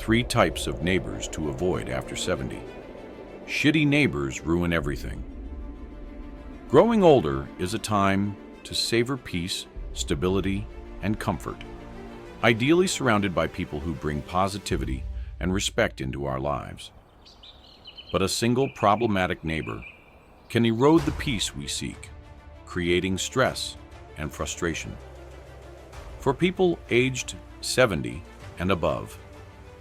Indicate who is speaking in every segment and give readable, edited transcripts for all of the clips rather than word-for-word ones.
Speaker 1: 3 types of neighbors to avoid after 70. Shitty neighbors ruin everything. Growing older is a time to savor peace, stability, and comfort, ideally surrounded by people who bring positivity and respect into our lives. But a single problematic neighbor can erode the peace we seek, creating stress and frustration. For people aged 70 and above,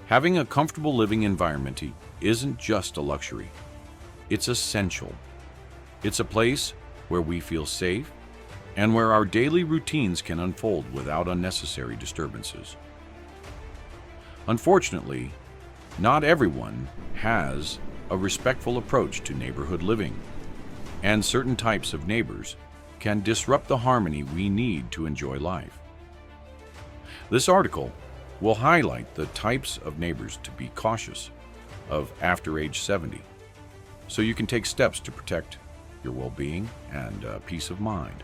Speaker 1: having a comfortable living environment isn't just a luxury. It's essential. It's a place where we feel safe and where our daily routines can unfold without unnecessary disturbances. Unfortunately, not everyone has a respectful approach to neighborhood living, and certain types of neighbors can disrupt the harmony we need to enjoy life. This article will highlight the types of neighbors to be cautious of after age 70, so you can take steps to protect your well-being and peace of mind.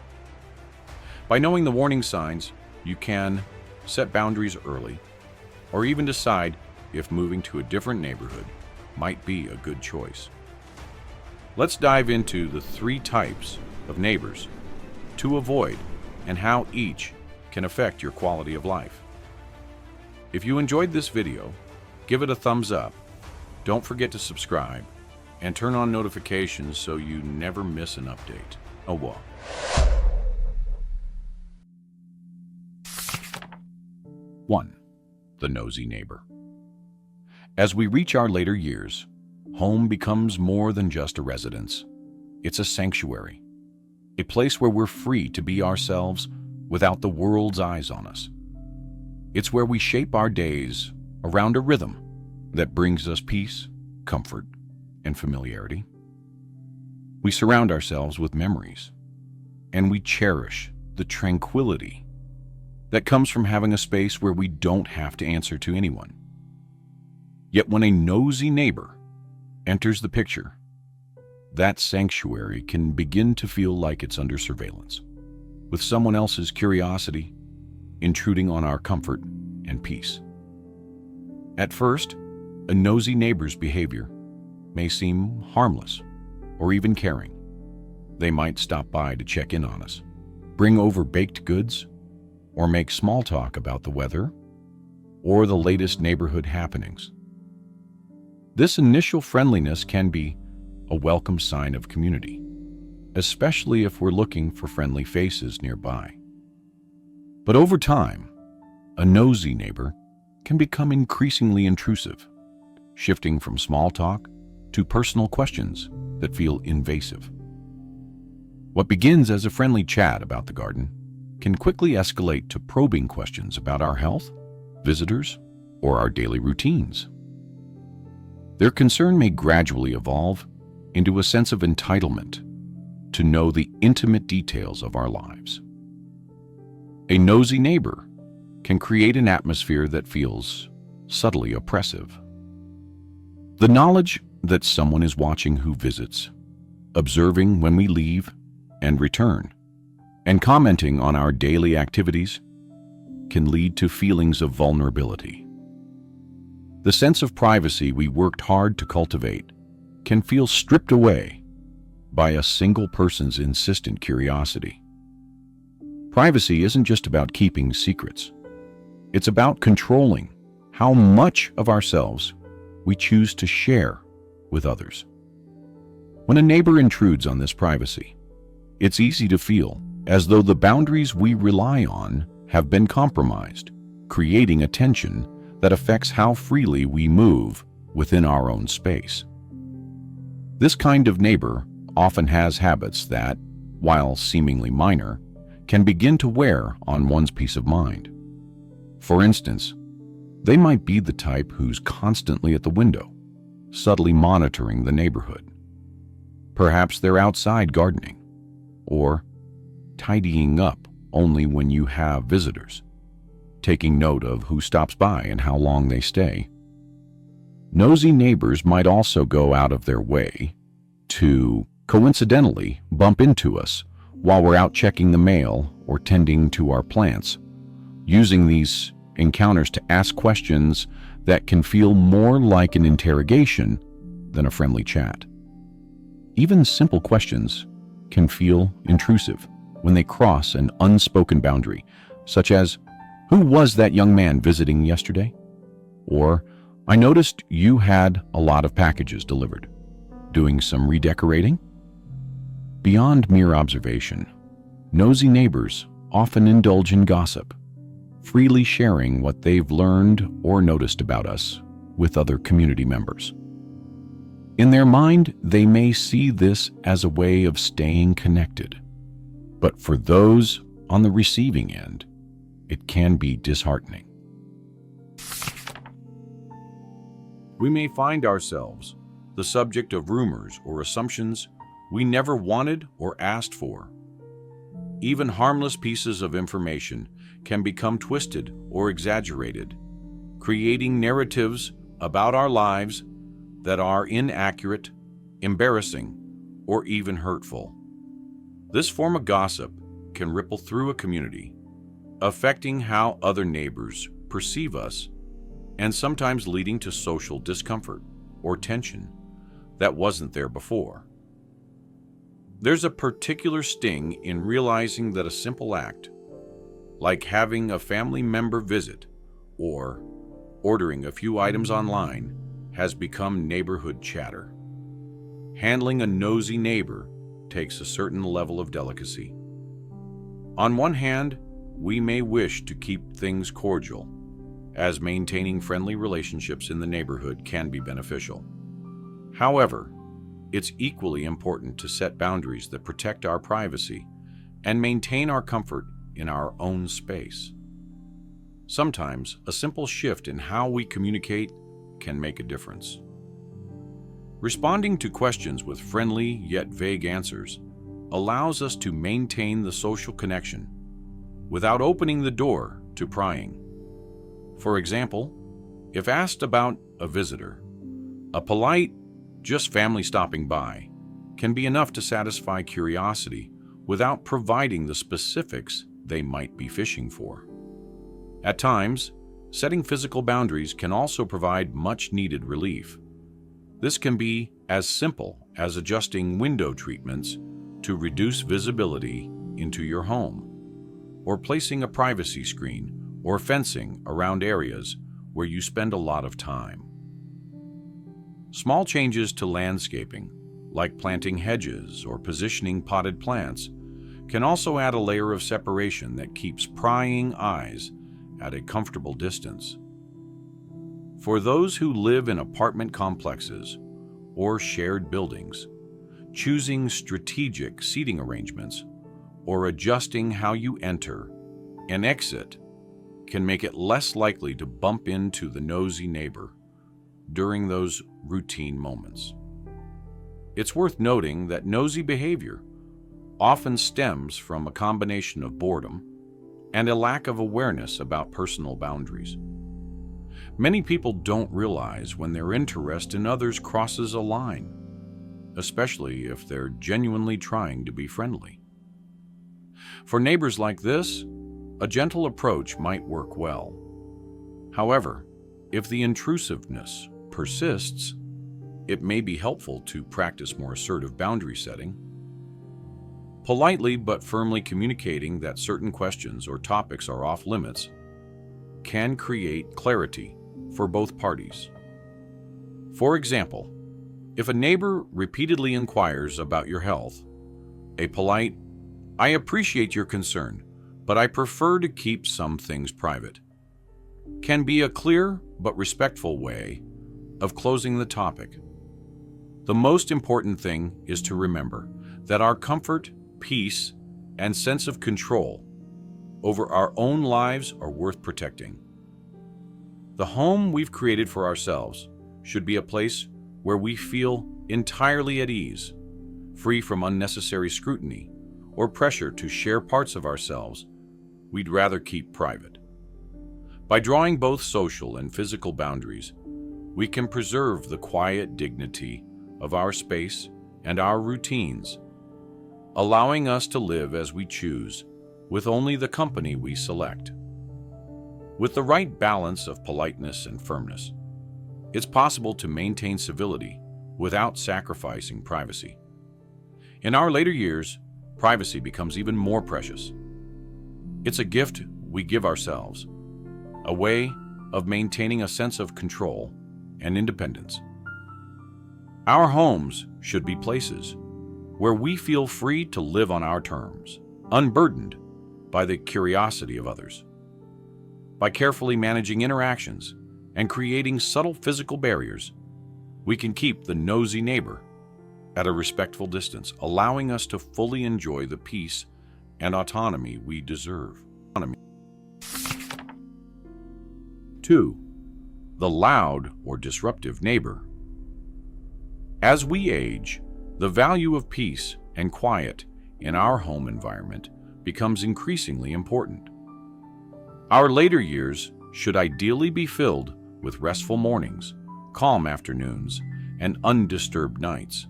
Speaker 1: By knowing the warning signs, you can set boundaries early, or even decide if moving to a different neighborhood might be a good choice. Let's dive into the 3 types of neighbors to avoid and how each can affect your quality of life. If you enjoyed this video, give it a thumbs up. Don't forget to subscribe and turn on notifications so you never miss an update. Oh, well. 1. The nosy neighbor. As we reach our later years, home becomes more than just a residence. It's a sanctuary, a place where we're free to be ourselves without the world's eyes on us. It's where we shape our days around a rhythm that brings us peace, comfort, and familiarity. We surround ourselves with memories, and we cherish the tranquility that comes from having a space where we don't have to answer to anyone. Yet when a nosy neighbor enters the picture, that sanctuary can begin to feel like it's under surveillance, with someone else's curiosity intruding on our comfort and peace. At first, a nosy neighbor's behavior may seem harmless or even caring. They might stop by to check in on us, bring over baked goods, or make small talk about the weather or the latest neighborhood happenings. This initial friendliness can be a welcome sign of community, especially if we're looking for friendly faces nearby. But over time, a nosy neighbor can become increasingly intrusive, shifting from small talk to personal questions that feel invasive. What begins as a friendly chat about the garden can quickly escalate to probing questions about our health, visitors, or our daily routines. Their concern may gradually evolve into a sense of entitlement to know the intimate details of our lives. A nosy neighbor can create an atmosphere that feels subtly oppressive. The knowledge that someone is watching who visits, observing when we leave and return, and commenting on our daily activities can lead to feelings of vulnerability. The sense of privacy we worked hard to cultivate can feel stripped away by a single person's insistent curiosity. Privacy isn't just about keeping secrets. It's about controlling how much of ourselves we choose to share with others. When a neighbor intrudes on this privacy, it's easy to feel as though the boundaries we rely on have been compromised, creating a tension that affects how freely we move within our own space. This kind of neighbor often has habits that, while seemingly minor, can begin to wear on one's peace of mind. For instance, they might be the type who's constantly at the window, subtly monitoring the neighborhood. Perhaps they're outside gardening, or tidying up only when you have visitors, taking note of who stops by and how long they stay. Nosy neighbors might also go out of their way to coincidentally bump into us while we're out checking the mail or tending to our plants, using these encounters to ask questions that can feel more like an interrogation than a friendly chat. Even simple questions can feel intrusive when they cross an unspoken boundary, such as, "Who was that young man visiting yesterday?" Or, "I noticed you had a lot of packages delivered. Doing some redecorating?" Beyond mere observation, nosy neighbors often indulge in gossip, freely sharing what they've learned or noticed about us with other community members. In their mind, they may see this as a way of staying connected, but for those on the receiving end, it can be disheartening. We may find ourselves the subject of rumors or assumptions we never wanted or asked for. Even harmless pieces of information can become twisted or exaggerated, creating narratives about our lives that are inaccurate, embarrassing, or even hurtful. This form of gossip can ripple through a community, affecting how other neighbors perceive us, and sometimes leading to social discomfort or tension that wasn't there before. There's a particular sting in realizing that a simple act, like having a family member visit or ordering a few items online, has become neighborhood chatter. Handling a nosy neighbor takes a certain level of delicacy. On one hand, we may wish to keep things cordial, as maintaining friendly relationships in the neighborhood can be beneficial. However, it's equally important to set boundaries that protect our privacy and maintain our comfort in our own space. Sometimes, a simple shift in how we communicate can make a difference. Responding to questions with friendly yet vague answers allows us to maintain the social connection without opening the door to prying. For example, if asked about a visitor, a polite, "just family stopping by," can be enough to satisfy curiosity without providing the specifics they might be fishing for. At times, setting physical boundaries can also provide much-needed relief. This can be as simple as adjusting window treatments to reduce visibility into your home, or placing a privacy screen or fencing around areas where you spend a lot of time. Small changes to landscaping, like planting hedges or positioning potted plants, can also add a layer of separation that keeps prying eyes at a comfortable distance. For those who live in apartment complexes or shared buildings, choosing strategic seating arrangements or adjusting how you enter and exit can make it less likely to bump into the nosy neighbor during those routine moments. It's worth noting that nosy behavior often stems from a combination of boredom and a lack of awareness about personal boundaries. Many people don't realize when their interest in others crosses a line, especially if they're genuinely trying to be friendly. For neighbors like this, a gentle approach might work well. However, if the intrusiveness persists, it may be helpful to practice more assertive boundary setting. Politely but firmly communicating that certain questions or topics are off limits can create clarity for both parties. For example, if a neighbor repeatedly inquires about your health, a polite, "I appreciate your concern, but I prefer to keep some things private," can be a clear but respectful way of closing the topic. The most important thing is to remember that our comfort, peace, and sense of control over our own lives are worth protecting. The home we've created for ourselves should be a place where we feel entirely at ease, free from unnecessary scrutiny or pressure to share parts of ourselves we'd rather keep private. By drawing both social and physical boundaries, we can preserve the quiet dignity of our space and our routines, allowing us to live as we choose with only the company we select. With the right balance of politeness and firmness, it's possible to maintain civility without sacrificing privacy. In our later years, privacy becomes even more precious. It's a gift we give ourselves, a way of maintaining a sense of control and independence. Our homes should be places where we feel free to live on our terms, unburdened by the curiosity of others. By carefully managing interactions and creating subtle physical barriers, we can keep the nosy neighbor at a respectful distance, allowing us to fully enjoy the peace and autonomy we deserve. 2. The loud or disruptive neighbor. As we age, the value of peace and quiet in our home environment becomes increasingly important. Our later years should ideally be filled with restful mornings, calm afternoons, and undisturbed nights,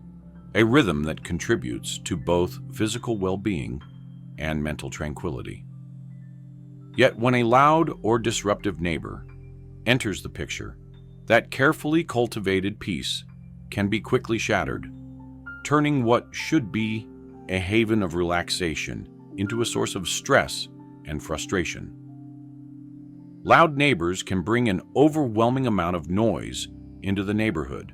Speaker 1: a rhythm that contributes to both physical well-being and mental tranquility. Yet when a loud or disruptive neighbor enters the picture, that carefully cultivated peace can be quickly shattered, turning what should be a haven of relaxation into a source of stress and frustration. Loud neighbors can bring an overwhelming amount of noise into the neighborhood,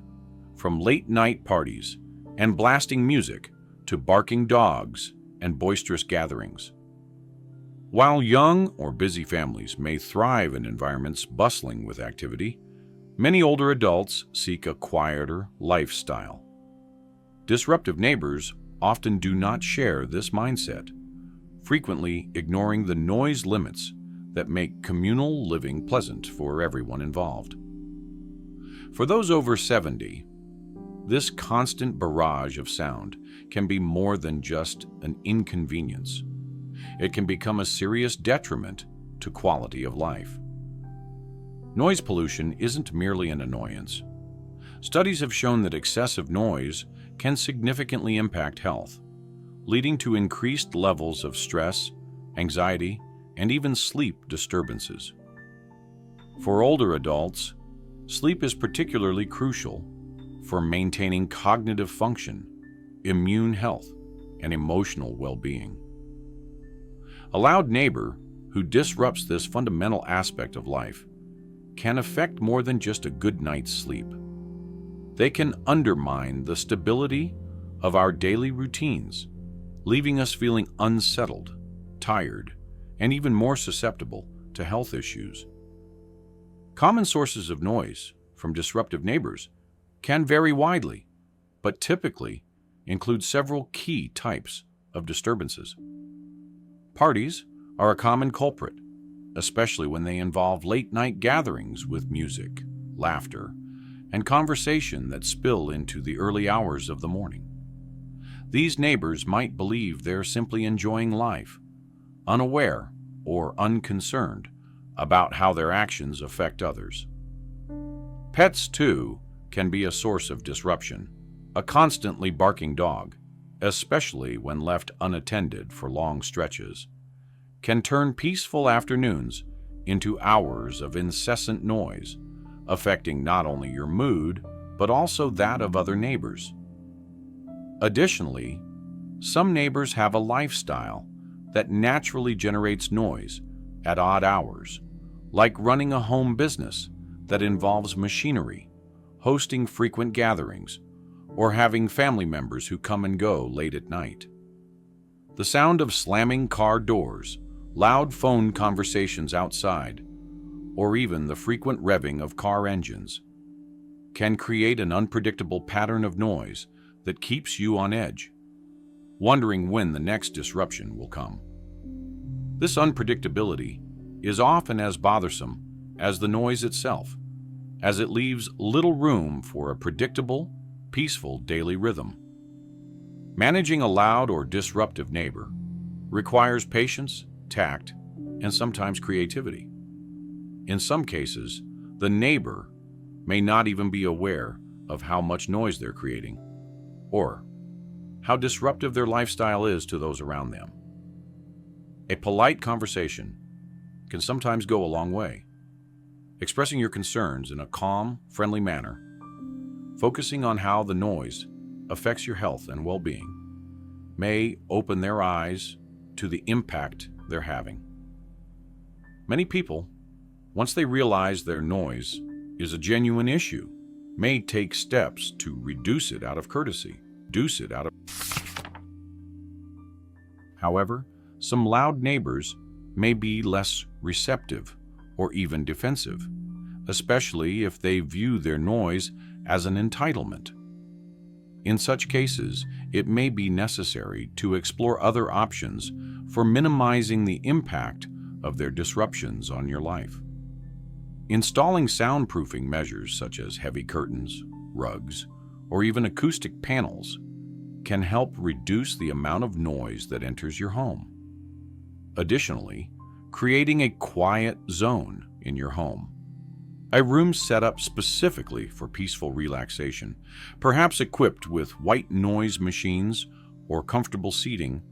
Speaker 1: from late-night parties and blasting music to barking dogs and boisterous gatherings. While young or busy families may thrive in environments bustling with activity, many older adults seek a quieter lifestyle. Disruptive neighbors often do not share this mindset, frequently ignoring the noise limits that make communal living pleasant for everyone involved. For those over 70, this constant barrage of sound can be more than just an inconvenience. It can become a serious detriment to quality of life. Noise pollution isn't merely an annoyance. Studies have shown that excessive noise can significantly impact health, leading to increased levels of stress, anxiety, and even sleep disturbances. For older adults, sleep is particularly crucial for maintaining cognitive function, immune health, and emotional well-being. A loud neighbor who disrupts this fundamental aspect of life can affect more than just a good night's sleep. They can undermine the stability of our daily routines, leaving us feeling unsettled, tired, and even more susceptible to health issues. Common sources of noise from disruptive neighbors can vary widely, but typically include several key types of disturbances. Parties are a common culprit, especially when they involve late-night gatherings with music, laughter, and conversation that spill into the early hours of the morning. These neighbors might believe they're simply enjoying life, unaware or unconcerned about how their actions affect others. Pets, too, can be a source of disruption. A constantly barking dog, especially when left unattended for long stretches, can turn peaceful afternoons into hours of incessant noise, affecting not only your mood, but also that of other neighbors. Additionally, some neighbors have a lifestyle that naturally generates noise at odd hours, like running a home business that involves machinery, hosting frequent gatherings, or having family members who come and go late at night. The sound of slamming car doors, loud phone conversations outside, or even the frequent revving of car engines can create an unpredictable pattern of noise that keeps you on edge, wondering when the next disruption will come. This unpredictability is often as bothersome as the noise itself, as it leaves little room for a predictable, peaceful daily rhythm. Managing a loud or disruptive neighbor requires patience, tact, and sometimes creativity. In some cases, the neighbor may not even be aware of how much noise they're creating, or how disruptive their lifestyle is to those around them. A polite conversation can sometimes go a long way. Expressing your concerns in a calm, friendly manner, focusing on how the noise affects your health and well-being, may open their eyes to the impact they're having. Many people, once they realize their noise is a genuine issue, may take steps to reduce it out of courtesy, However, some loud neighbors may be less receptive or even defensive, especially if they view their noise as an entitlement. In such cases, it may be necessary to explore other options for minimizing the impact of their disruptions on your life. Installing soundproofing measures such as heavy curtains, rugs, or even acoustic panels can help reduce the amount of noise that enters your home. Additionally, creating a quiet zone in your home, a room set up specifically for peaceful relaxation, perhaps equipped with white noise machines or comfortable seating,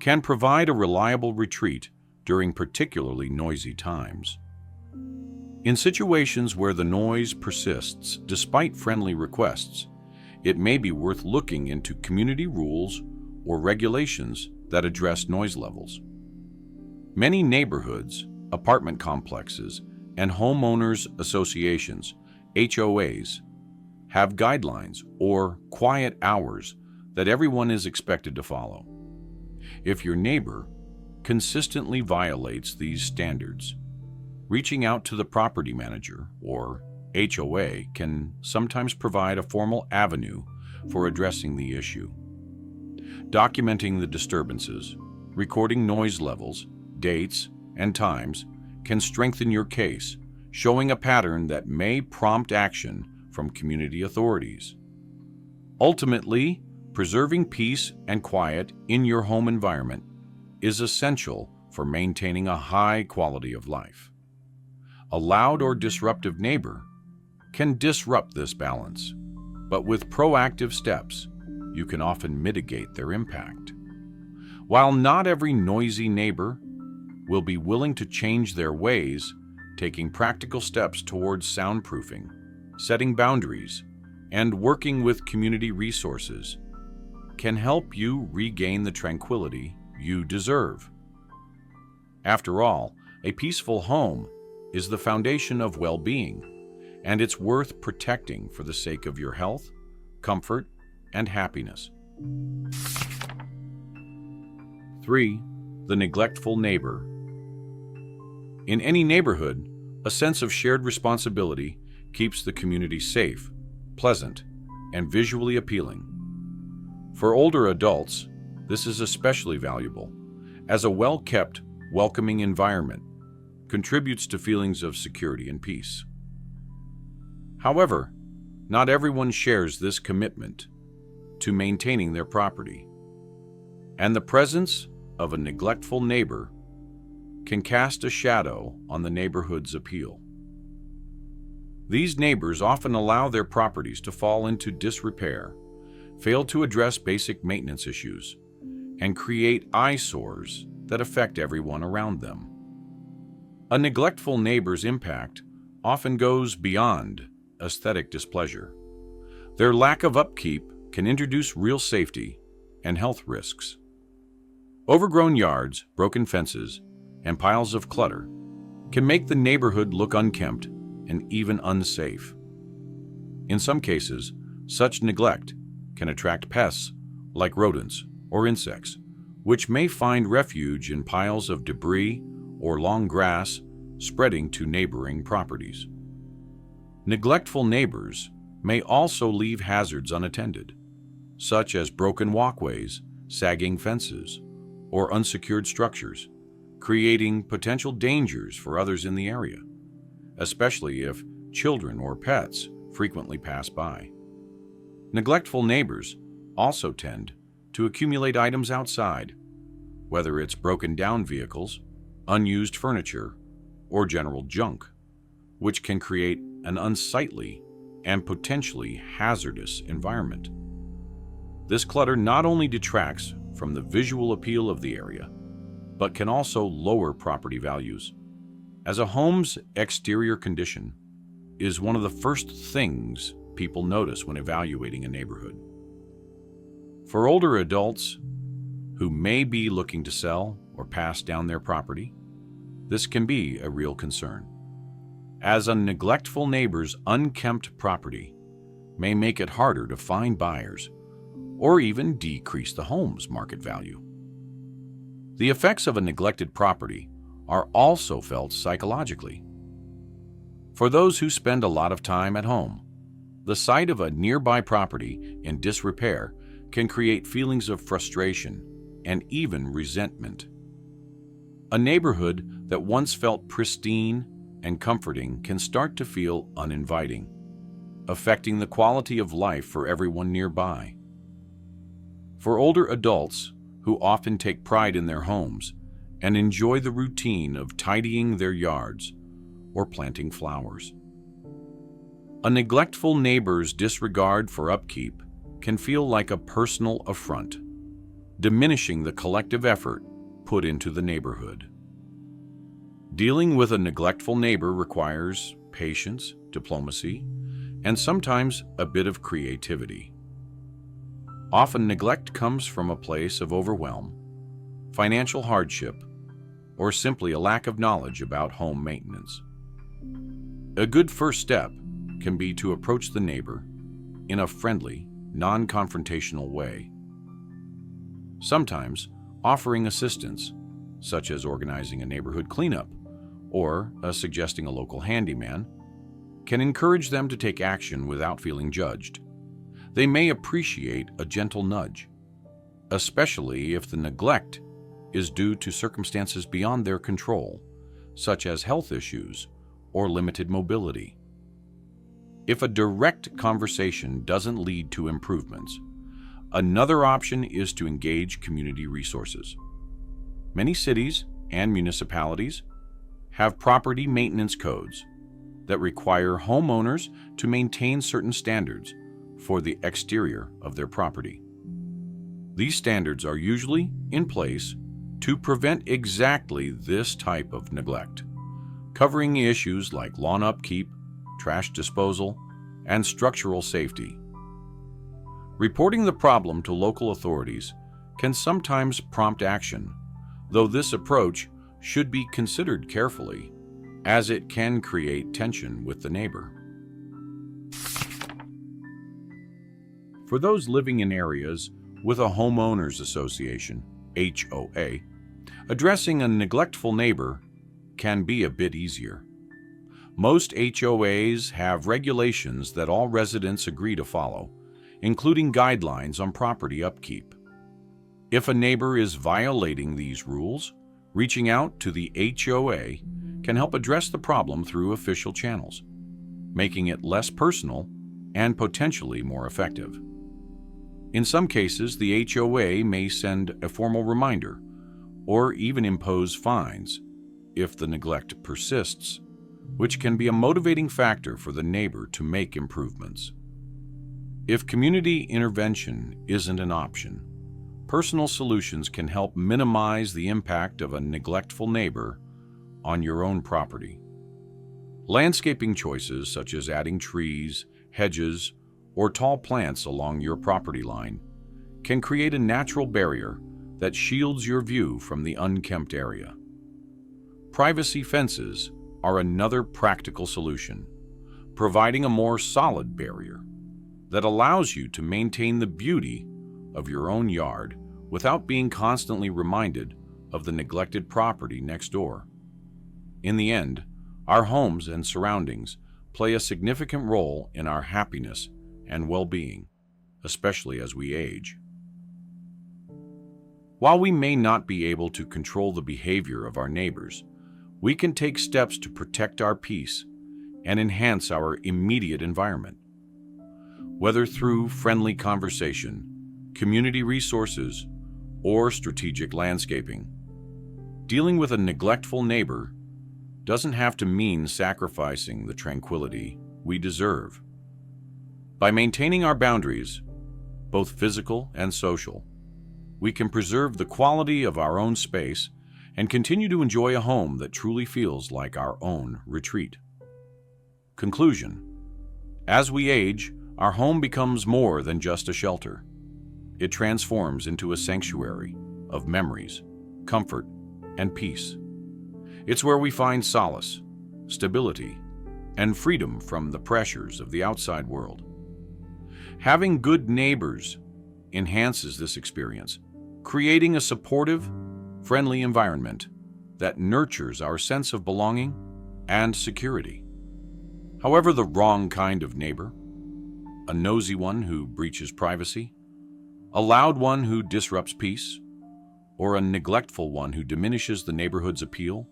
Speaker 1: can provide a reliable retreat during particularly noisy times. In situations where the noise persists despite friendly requests, it may be worth looking into community rules or regulations that address noise levels. Many neighborhoods, apartment complexes, and homeowners associations, HOAs, have guidelines or quiet hours that everyone is expected to follow. If your neighbor consistently violates these standards, reaching out to the property manager or HOA can sometimes provide a formal avenue for addressing the issue. Documenting the disturbances, recording noise levels, dates, and times can strengthen your case, showing a pattern that may prompt action from community authorities. Ultimately, preserving peace and quiet in your home environment is essential for maintaining a high quality of life. A loud or disruptive neighbor can disrupt this balance, but with proactive steps, you can often mitigate their impact. While not every noisy neighbor will be willing to change their ways, taking practical steps towards soundproofing, setting boundaries, and working with community resources can help you regain the tranquility you deserve. After all, a peaceful home is the foundation of well-being, and it's worth protecting for the sake of your health, comfort, and happiness. 3. The neglectful neighbor. In any neighborhood, a sense of shared responsibility keeps the community safe, pleasant, and visually appealing. For older adults, this is especially valuable, as a well-kept, welcoming environment contributes to feelings of security and peace. However, not everyone shares this commitment to maintaining their property, and the presence of a neglectful neighbor can cast a shadow on the neighborhood's appeal. These neighbors often allow their properties to fall into disrepair, fail to address basic maintenance issues, and create eyesores that affect everyone around them. A neglectful neighbor's impact often goes beyond aesthetic displeasure. Their lack of upkeep can introduce real safety and health risks. Overgrown yards, broken fences, and piles of clutter can make the neighborhood look unkempt and even unsafe. In some cases, such neglect can attract pests like rodents or insects, which may find refuge in piles of debris or long grass spreading to neighboring properties. Neglectful neighbors may also leave hazards unattended, such as broken walkways, sagging fences, or unsecured structures, creating potential dangers for others in the area, especially if children or pets frequently pass by. Neglectful neighbors also tend to accumulate items outside, whether it's broken down vehicles, unused furniture, or general junk, which can create an unsightly and potentially hazardous environment. This clutter not only detracts from the visual appeal of the area, but can also lower property values, as a home's exterior condition is one of the first things people notice when evaluating a neighborhood. For older adults who may be looking to sell or pass down their property, this can be a real concern, as a neglectful neighbor's unkempt property may make it harder to find buyers or even decrease the home's market value. The effects of a neglected property are also felt psychologically. For those who spend a lot of time at home, the sight of a nearby property in disrepair can create feelings of frustration and even resentment. A neighborhood that once felt pristine and comforting can start to feel uninviting, affecting the quality of life for everyone nearby. For older adults who often take pride in their homes and enjoy the routine of tidying their yards or planting flowers, a neglectful neighbor's disregard for upkeep can feel like a personal affront, diminishing the collective effort put into the neighborhood. Dealing with a neglectful neighbor requires patience, diplomacy, and sometimes a bit of creativity. Often neglect comes from a place of overwhelm, financial hardship, or simply a lack of knowledge about home maintenance. A good first step can be to approach the neighbor in a friendly, non-confrontational way. Sometimes offering assistance, such as organizing a neighborhood cleanup or suggesting a local handyman, can encourage them to take action without feeling judged. They may appreciate a gentle nudge, especially if the neglect is due to circumstances beyond their control, such as health issues or limited mobility. If a direct conversation doesn't lead to improvements, another option is to engage community resources. Many cities and municipalities have property maintenance codes that require homeowners to maintain certain standards for the exterior of their property. These standards are usually in place to prevent exactly this type of neglect, covering issues like lawn upkeep, trash disposal, and structural safety. Reporting the problem to local authorities can sometimes prompt action, though this approach should be considered carefully, as it can create tension with the neighbor. For those living in areas with a homeowners association, HOA, addressing a neglectful neighbor can be a bit easier. Most HOAs have regulations that all residents agree to follow, including guidelines on property upkeep. If a neighbor is violating these rules, reaching out to the HOA can help address the problem through official channels, making it less personal and potentially more effective. In some cases, the HOA may send a formal reminder or even impose fines if the neglect persists, which can be a motivating factor for the neighbor to make improvements. If community intervention isn't an option, personal solutions can help minimize the impact of a neglectful neighbor on your own property. Landscaping choices such as adding trees, hedges, or tall plants along your property line can create a natural barrier that shields your view from the unkempt area. Privacy fences are another practical solution, providing a more solid barrier that allows you to maintain the beauty of your own yard without being constantly reminded of the neglected property next door. In the end, our homes and surroundings play a significant role in our happiness and well-being, especially as we age. While we may not be able to control the behavior of our neighbors, we can take steps to protect our peace and enhance our immediate environment. Whether through friendly conversation, community resources, or strategic landscaping, dealing with a neglectful neighbor doesn't have to mean sacrificing the tranquility we deserve. By maintaining our boundaries, both physical and social, we can preserve the quality of our own space and continue to enjoy a home that truly feels like our own retreat. Conclusion: as we age, our home becomes more than just a shelter. It transforms into a sanctuary of memories, comfort, and peace. It's where we find solace, stability, and freedom from the pressures of the outside world. Having good neighbors enhances this experience, creating a supportive, friendly environment that nurtures our sense of belonging and security. However, the wrong kind of neighbor, a nosy one who breaches privacy, a loud one who disrupts peace, or a neglectful one who diminishes the neighborhood's appeal,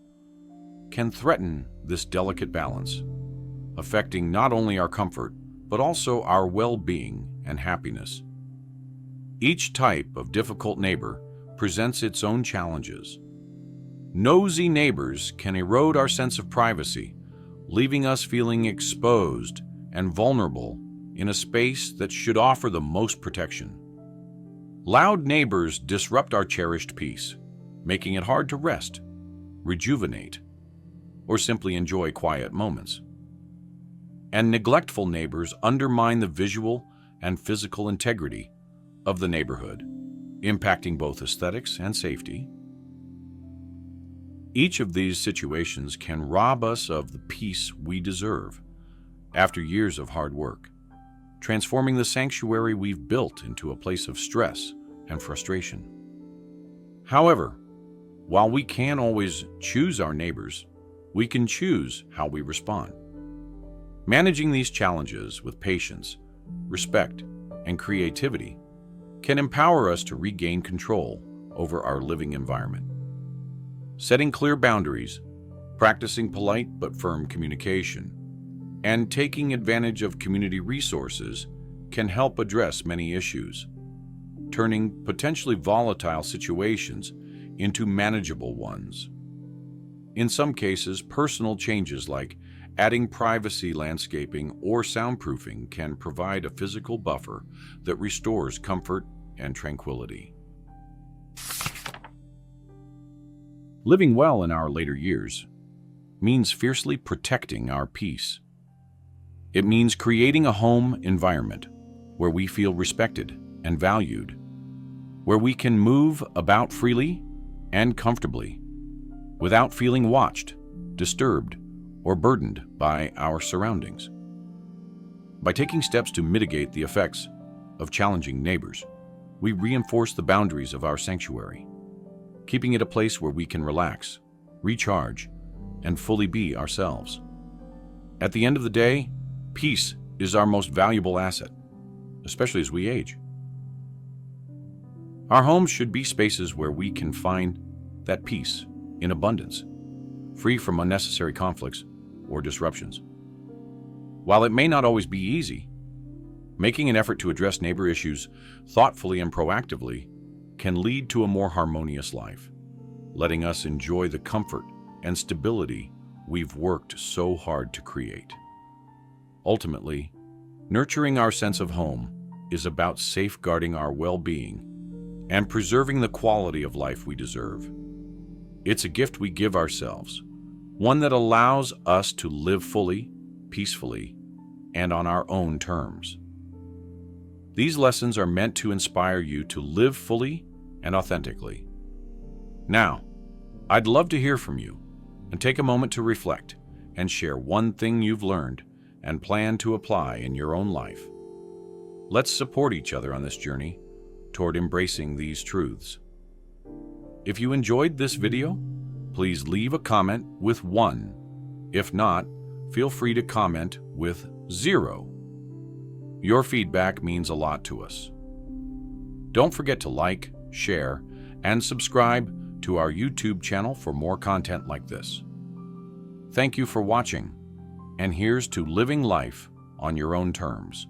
Speaker 1: can threaten this delicate balance, affecting not only our comfort, but also our well-being and happiness. Each type of difficult neighbor presents its own challenges. Nosy neighbors can erode our sense of privacy, leaving us feeling exposed and vulnerable in a space that should offer the most protection. Loud neighbors disrupt our cherished peace, making it hard to rest, rejuvenate, or simply enjoy quiet moments. And neglectful neighbors undermine the visual and physical integrity of the neighborhood, impacting both aesthetics and safety. Each of these situations can rob us of the peace we deserve after years of hard work, transforming the sanctuary we've built into a place of stress and frustration. However, while we can't always choose our neighbors, we can choose how we respond. Managing these challenges with patience, respect, and creativity can empower us to regain control over our living environment. Setting clear boundaries, practicing polite but firm communication, and taking advantage of community resources can help address many issues, turning potentially volatile situations into manageable ones. In some cases, personal changes like adding privacy landscaping or soundproofing can provide a physical buffer that restores comfort and tranquility. Living well in our later years means fiercely protecting our peace. It means creating a home environment where we feel respected and valued, where we can move about freely and comfortably without feeling watched, disturbed, or burdened by our surroundings. By taking steps to mitigate the effects of challenging neighbors, we reinforce the boundaries of our sanctuary, keeping it a place where we can relax, recharge, and fully be ourselves. At the end of the day, peace is our most valuable asset, especially as we age. Our homes should be spaces where we can find that peace in abundance, free from unnecessary conflicts or disruptions. While it may not always be easy, making an effort to address neighbor issues thoughtfully and proactively can lead to a more harmonious life, letting us enjoy the comfort and stability we've worked so hard to create. Ultimately, nurturing our sense of home is about safeguarding our well-being and preserving the quality of life we deserve. It's a gift we give ourselves, one that allows us to live fully, peacefully, and on our own terms. These lessons are meant to inspire you to live fully and authentically. Now, I'd love to hear from you and take a moment to reflect and share one thing you've learned and plan to apply in your own life. Let's support each other on this journey toward embracing these truths. If you enjoyed this video, please leave a comment with 1. If not, feel free to comment with 0. Your feedback means a lot to us. Don't forget to like, share, and subscribe to our YouTube channel for more content like this. Thank you for watching, and here's to living life on your own terms.